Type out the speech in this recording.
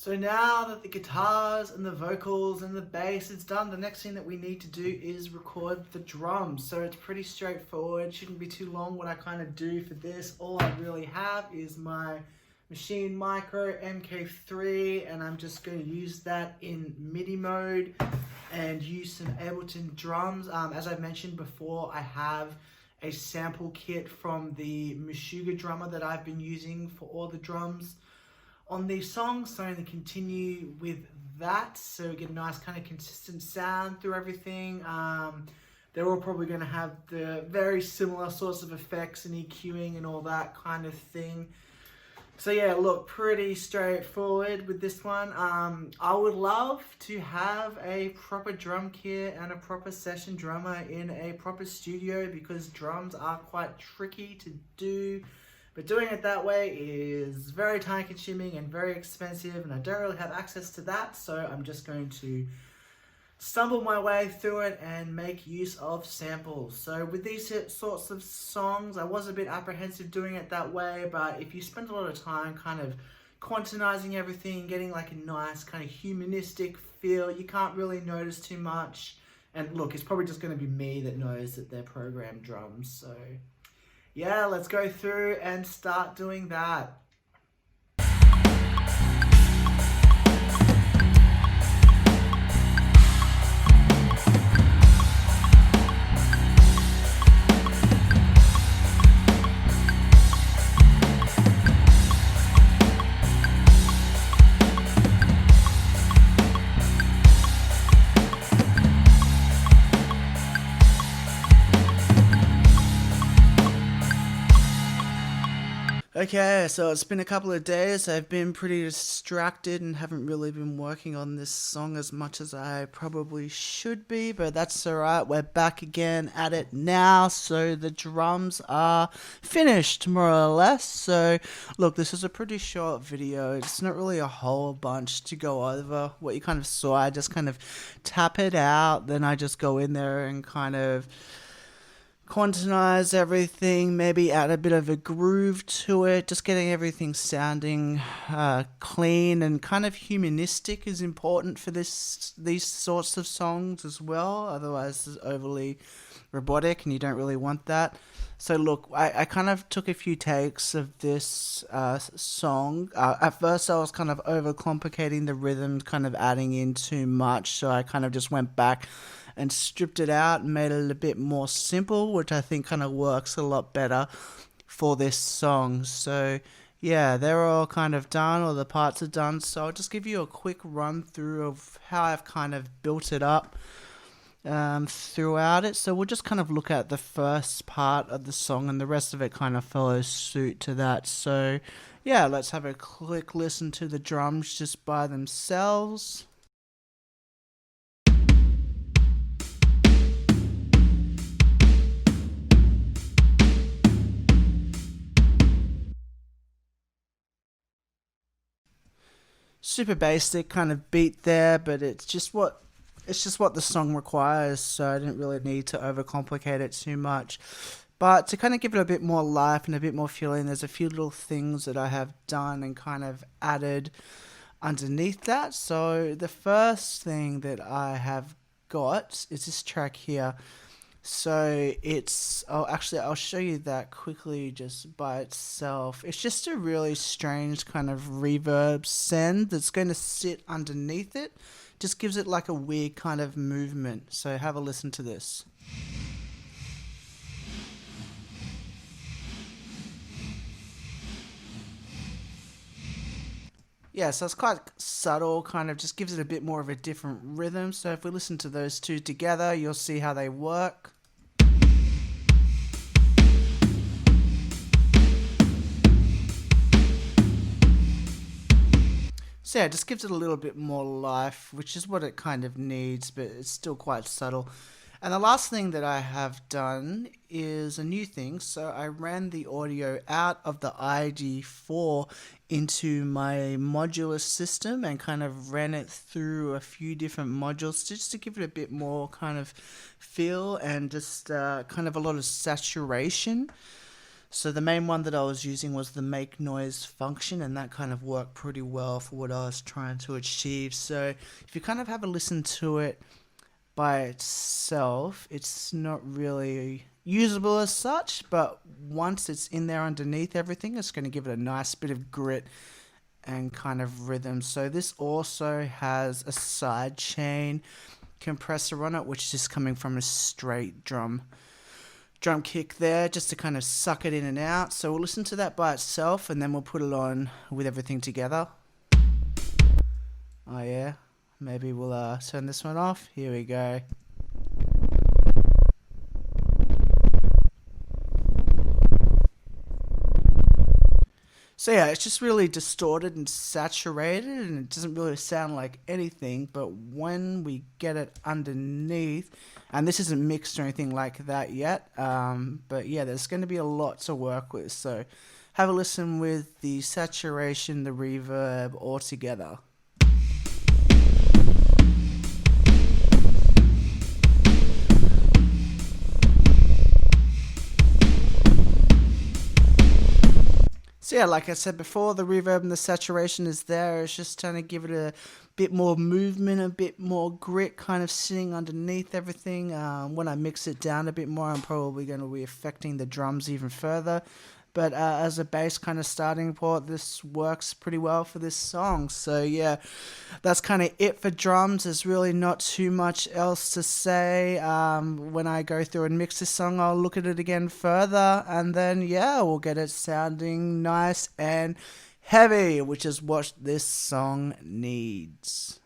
So now that the guitars and the vocals and the bass is done, the next thing that we need to do is record the drums. So it's pretty straightforward, shouldn't be too long. What I kind of do for this, all I really have is my Maschine Micro MK3, and I'm just going to use that in MIDI mode and use some Ableton drums. As I mentioned before, I have a sample kit from the Meshuggah drummer that I've been using for all the drums on these songs, so I'm going to continue with that so we get a nice kind of consistent sound through everything. They're all probably going to have the very similar sorts of effects and EQing and all that kind of thing. So yeah, look, pretty straightforward with this one. I would love to have a proper drum kit and a proper session drummer in a proper studio, because drums are quite tricky to do. But doing it that way is very time consuming and very expensive, and I don't really have access to that, so I'm just going to stumble my way through it and make use of samples. So with these sorts of songs, I was a bit apprehensive doing it that way, but if you spend a lot of time kind of quantizing everything, getting like a nice kind of humanistic feel, you can't really notice too much. And look, it's probably just going to be me that knows that they're programmed drums, so yeah, let's go through and start doing that. Okay, so it's been a couple of days. I've been pretty distracted and haven't really been working on this song as much as I probably should be, but that's alright. We're back again at it now, so the drums are finished, more or less. So, look, this is a pretty short video. It's not really a whole bunch to go over. What you kind of saw, I just kind of tap it out, then I just go in there and kind of quantize everything, maybe add a bit of a groove to it, just getting everything sounding clean and kind of humanistic is important for these sorts of songs as well. Otherwise it's overly robotic and you don't really want that. So look, I kind of took a few takes of this song. At first I was kind of overcomplicating the rhythms, kind of adding in too much, so I kind of just went back and stripped it out and made it a bit more simple, which I think kind of works a lot better for this song. So yeah, they're all kind of done, all the parts are done. So I'll just give you a quick run through of how I've kind of built it up throughout it. So we'll just kind of look at the first part of the song, and the rest of it kind of follows suit to that. So yeah, let's have a quick listen to the drums just by themselves. Super basic kind of beat there, but it's just what the song requires, so I didn't really need to overcomplicate it too much. But to kind of give it a bit more life and a bit more feeling, there's a few little things that I have done and kind of added underneath that. So the first thing that I have got is this track here. So I'll show you that quickly just by itself. It's just a really strange kind of reverb send that's going to sit underneath it. Just gives it like a weird kind of movement. So have a listen to this. Yeah, so it's quite subtle, kind of just gives it a bit more of a different rhythm. So if we listen to those two together, you'll see how they work. So yeah, it just gives it a little bit more life, which is what it kind of needs, but it's still quite subtle. And the last thing that I have done is a new thing. So I ran the audio out of the ID4 into my modular system and kind of ran it through a few different modules just to give it a bit more kind of feel and just kind of a lot of saturation. So the main one that I was using was the make noise function, and that kind of worked pretty well for what I was trying to achieve. So if you kind of have a listen to it by itself, it's not really usable as such, but once it's in there underneath everything, it's going to give it a nice bit of grit and kind of rhythm. So this also has a side chain compressor on it, which is just coming from a straight drum kick there, just to kind of suck it in and out. So we'll listen to that by itself, and then we'll put it on with everything together. Oh yeah, maybe we'll turn this one off. Here we go. So yeah, it's just really distorted and saturated, and it doesn't really sound like anything. But when we get it underneath, and this isn't mixed or anything like that yet, but yeah, there's going to be a lot to work with. So have a listen with the saturation, the reverb all together. So yeah, like I said before, the reverb and the saturation is there. It's just trying to give it a bit more movement, a bit more grit, kind of sitting underneath everything. When I mix it down a bit more, I'm probably going to be affecting the drums even further. But as a bass kind of starting point, this works pretty well for this song. So yeah, that's kind of it for drums. There's really not too much else to say. When I go through and mix this song, I'll look at it again further, and then yeah, we'll get it sounding nice and heavy, which is what this song needs.